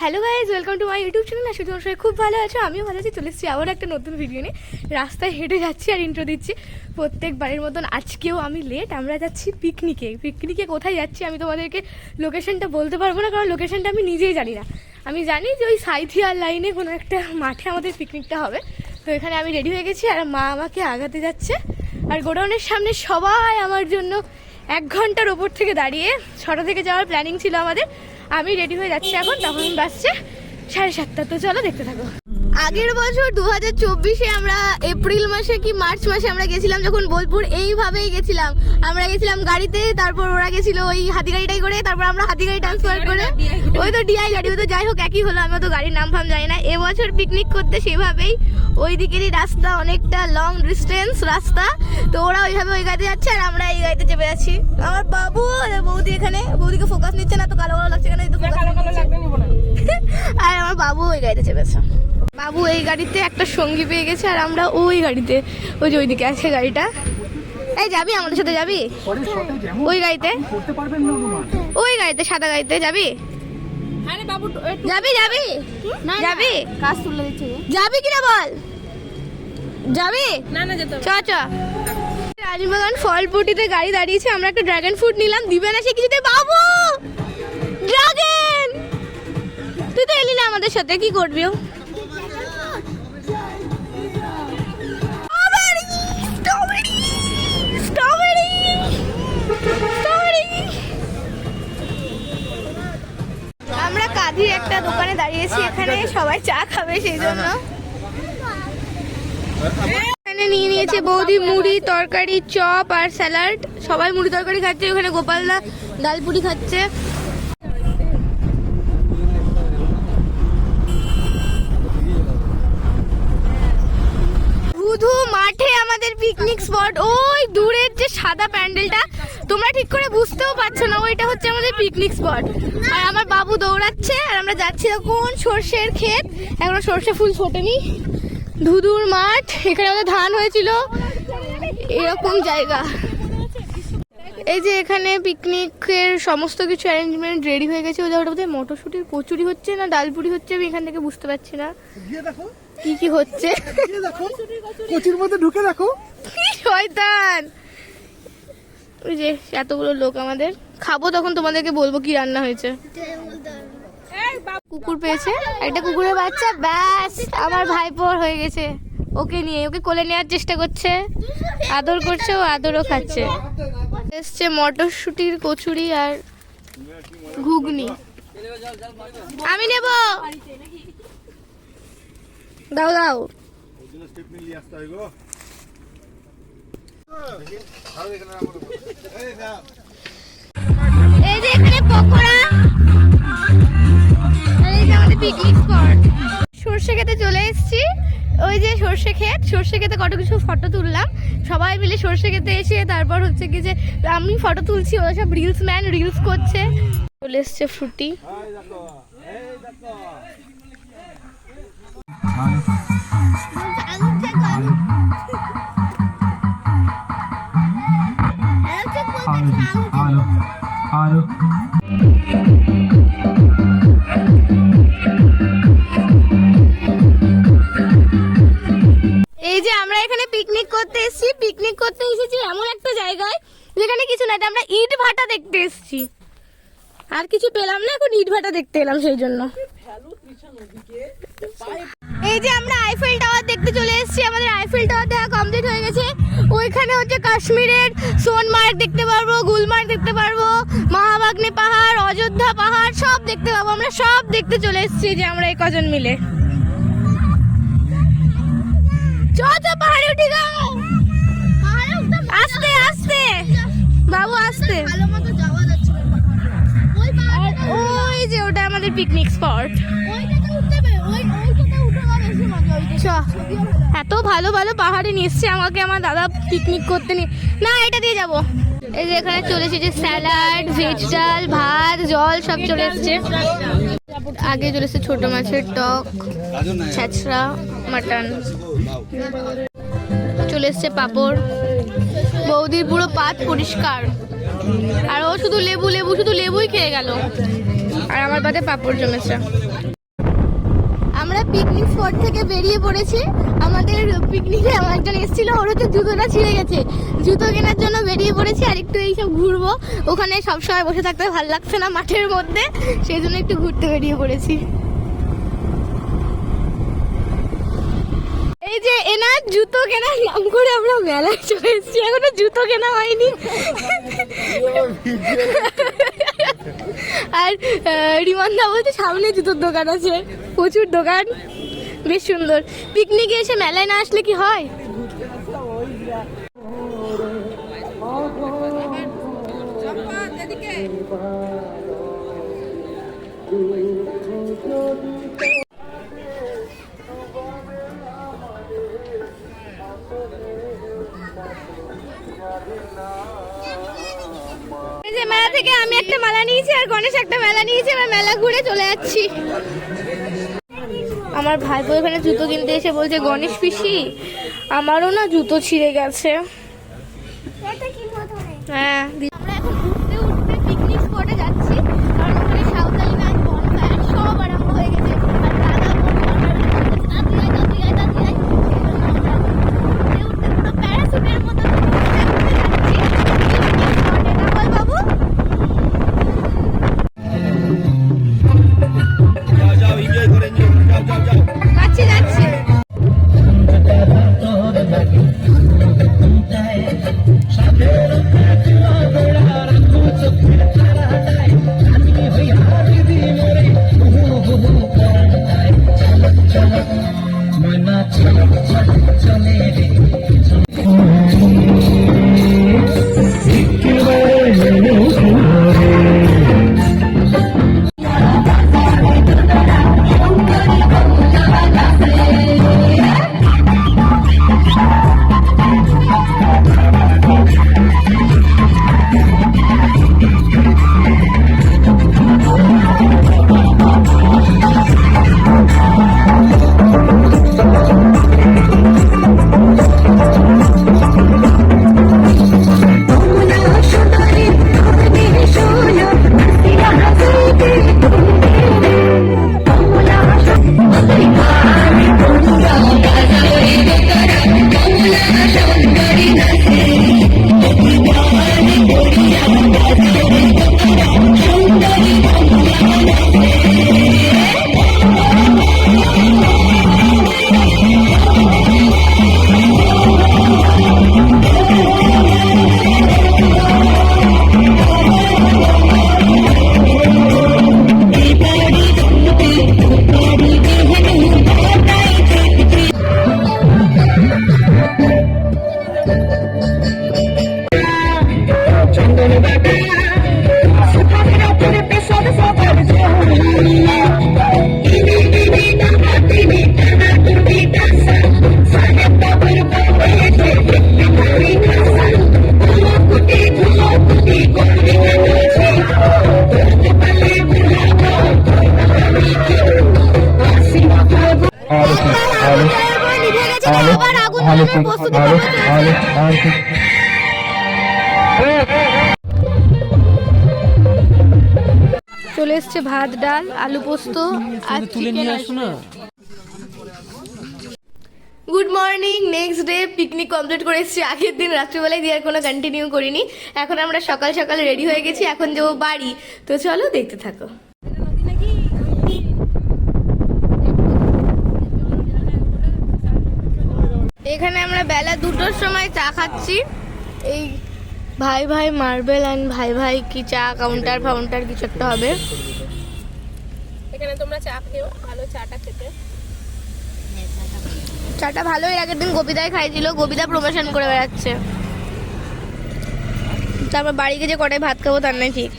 Hello guys, welcome to my YouTube channel. আশা করি তোমার সবাই খুব ভালো আছো। আমিও ভালো আছি। চলে এসেছি আবার একটা নতুন ভিডিও নিয়ে। রাস্তায় হেঁটে যাচ্ছি আর ইন্ট্রো দিচ্ছি প্রত্যেকবারের মতন। আজকেও আমি লেট। আমরা যাচ্ছি পিকনিকে কোথায় যাচ্ছি আমি তোমাদেরকে লোকেশনটা বলতে পারবো না, কারণ লোকেশনটা আমি নিজেই জানি না। আমি জানি যে ওই সাইথিয়ার লাইনে কোনো একটা মাঠে আমাদের পিকনিকটা হবে। তো এখানে আমি রেডি হয়ে গেছি আর মা আমাকে আগাতে যাচ্ছে। আর গোডাউনের সামনে সবাই আমার জন্য 1 ঘন্টার ওপর থেকে দাঁড়িয়ে। 6টা থেকে যাওয়ার প্ল্যানিং ছিল আমাদের। আমি রেডি হয়ে যাচ্ছি এখন, তখন বাসছে 7:30। তো চলো দেখতে থাকো। আগের বছর 2024-এ আমরা এপ্রিল মাসে কি মার্চ মাসে আমরা গেছিলাম যখন বোলপুর, এইভাবেই গেছিলাম। আমরা গেছিলাম গাড়িতে, তারপর ওরা গেছিল ওই হাতি গাড়িটাই করে, তারপর আমরা হাতি গাড়ি ট্রান্সফার করে, ওই তো ডিআই গাড়ি, ওই তো যাই হোক একই হলো। আমি তো গাড়ির নাম ফাম জানি না। এবছর পিকনিক করতে সেভাবেই ওই দিকেরই রাস্তা, অনেকটা লং ডিস্টেন্স রাস্তা। তো ওরা ওইভাবে ওই গাড়িতে যাচ্ছে আর আমরা এই গাড়িতে চেপে যাচ্ছি। আমার বাবু বৌদি এখানে, বৌদিকে ফোকাস নিচ্ছে না, তো কালো কালো লাগছে কেন? আর আমার বাবু ওই গাড়িতে চেপেছে। বাবু এই গাড়িতে একটা সঙ্গী পেয়ে গেছে আর আমরা ওই গাড়িতে, ওই যে ওইদিকে আছে গাড়িটা। এই যাবি আমাদের সাথে? যাবি ওই গাড়িতে? ওই গাড়িতে, সাদা গাড়িতে যাবি? যাবি যাবি যাবি? কাজ তুলে দিচ্ছে। যাবি কিনা বল? যাবি? না না যেতে হবে। চ রাজবাগান ফলপটিতে গাড়ি দাঁড়িয়েছে। আমরা একটা ড্রাগন ফ্রুট নিলাম। দিবে না সে কিছুতে। বাবু ড্রাগন, তুই তো এলি না আমাদের সাথে, কি করবি? আমরা কাঁদির একটা দোকানে দাঁড়িয়েছি, এখানে সবাই চা খাবে সেই জন্য। এখানে নিয়ে নিয়েছে বৌদি মুড়ি, তরকারি, চপ আর স্যালাড। সবাই মুড়ি তরকারি খাচ্ছে। ওখানে গোপালদা ডালপুরি খাচ্ছে। শুধু মাঠে আমাদের পিকনিক স্পট। ওই দূরের যে সাদা প্যান্ডেলটা তোমরা ঠিক করে বুঝতেও পারছো না, ওইটা হচ্ছে আমাদের পিকনিক স্পট। আর আমার বাবু দৌড়াচ্ছে আর আমরা যাচ্ছি কোন সর্ষের ক্ষেত, এখনো সর্ষে ফুল ফোটেনি। ধুধুর মাঠ, এখানে আমাদের ধান হয়েছিল, এরকম জায়গা। এই যে এখানে পিকনিকের সমস্ত কিছু অ্যারেঞ্জমেন্ট রেডি হয়ে গেছে। ওই জায়গাটা বোধহয় মটরশুটির কচুরি হচ্ছে না ডালপুরি হচ্ছে, আমি এখান থেকে বুঝতে পারছি না কি কি হচ্ছে। কচুর মধ্যে ঢুকে দেখো, কি শয়তান। ওই যে এতগুলো লোক আমাদের খাবো, তখন তোমাদেরকে বলবো কি রান্না হয়েছে। কুকুর পেয়েছে একটা, কুকুরের বাচ্চা। ব্যাস আমার ভাইপোর হয়ে গেছে। ওকে নিয়ে, ওকে কোলে নেওয়ার চেষ্টা করছে, আদর করছে, ও আদরও খাচ্ছে। এসছে মটরশুটির কচুরি আর ঘুগনি। আমি নেব, দাও দাও। এই যে এখানে পকোড়া, এই যে আমাদের পিকনিক স্পট। সর্ষে খেতে চলে এসেছি। ওই যে সর্ষে খেতে কত কিছু ফটো তুললাম সবাই মিলে। সর্ষে খেতে এসে তারপর হচ্ছে কি যে আমি ফটো তুলছি, ওরা সব রিলস করছে। চলে এসছে ফ্রুটি। এই যে আমরা এখানে পিকনিক করতে এসেছি এমন একটা জায়গায় যেখানে কিছু না, আমরা ইট ভাটা দেখতে এসেছি। আর কিছু পেলাম না, এখন ইট ভাটা দেখতে এলাম সেই জন্য। এই যে আমরা আইফেল টাওয়ার দেখতে চলে এসেছি। আমাদের আইফেল টাওয়ার দেখা কমপ্লিট হয়ে গেছে। ওইখানে হচ্ছে কাশ্মীরের সোনমার্গ দেখতে পারবো, গুলমার্গ দেখতে পারবো, মহাবাগনে পাহাড়, অযোধ্যা পাহাড় সব দেখতে পাবো। আমরা সব দেখতে চলে এসেছি যে আমরা এই কজন মিলে। পাহাড়ে উঠে যাও, আস্তে আস্তে বাবু আস্তে। ওই যে ওটা আমাদের পিকনিক স্পট। এত ভালো ভালো পাহাড়ে নিয়ে এসছে আমাকে আমার দাদা পিকনিক করতে নিয়ে। না এটা দিয়ে যাবো। এই যে এখানে চলে এসেছে স্যালাড, ভেজ ডাল, ভাত, জল সব চলে এসছে। আগে চলে এসছে ছোট মাছের টক, ছেঁচড়া, মাটন, চলে এসছে পাঁপড়। বৌদির পুরো পাত পরিষ্কার, আর ও শুধু লেবুই খেয়ে গেল। আর আমার পাতে পাঁপড় জমেছে। পিকনিক স্পট থেকে বেরিয়ে পড়েছি। আমাদের পিকনিকে আমার একজন এসেছিল, ওর হচ্ছে জুতোটা ছিঁড়ে গেছে, জুতো কেনার জন্য বেরিয়ে পড়েছি। আর একটু এইসব ঘুরবো, ওখানে সবসময় বসে থাকতে ভালো লাগছে না মাঠের মধ্যে, সেই জন্য একটু ঘুরতে বেরিয়ে পড়েছি। এই যে এনার জুতো কেনার নাম করে আমরা মেলায় চলে এসেছি, এখনো জুতো কেনা হয়নি। আর রিমান্দা বলতে সামনে জুতোর দোকান আছে, প্রচুর দোকান, বেশ সুন্দর। পিকনিকে এসে মেলায় না আসলে কি হয়? এই যে মেলা থেকে আমি একটা মালা নিয়েছি আর গণেশ একটা মেলা নিয়েছি, আমরা মেলা ঘুরে চলে যাচ্ছি। আমার ভাইপো এখানে জুতো কিনতে এসে বলছে, গণেশ পিসি আমারও না জুতো ছিঁড়ে গেছে। হ্যাঁ, আমরা এখন উঠতে উঠতে পিকনিক স্পটে যাচ্ছি, কারণ ওখানে সাঁওতালি নাচ, বনফায়ার সব আরম্ভ হয়ে গেছে। আর দাদা পুরো প্যারাসুটের মতো বাবু। যাচ্ছি যাচ্ছি। চলে এসছে ভাত, ডাল, আলু পোস্ত আর chicken. Good morning, next day picnic complete করে এসেছি আগের দিন রাত্রিবেলায়, দিয়ে আর কোনো কন্টিনিউ করিনি। এখন আমরা সকাল সকাল রেডি হয়ে গেছি, এখন যাবো বাড়ি। তো চলো দেখতে থাকো। এখানে আমরা বেলা 2টোর সময় চা খাচ্ছি। এই ভাই ভাই মার্বেল অ্যান্ড ভাই ভাই কি চা কাউন্টার ফাউন্টার কিছু একটা হবে। এখানে তোমরা চা খেও, ভালো চাটা খেতে। চাটা ভালো, এর আগের দিন গোবিদাই খাইছিল, গোবিদা প্রমোশন করে বেড়াচ্ছে। তারপর বাড়ি গিয়ে যে কটায় ভাত খাবো তার নাই ঠিক।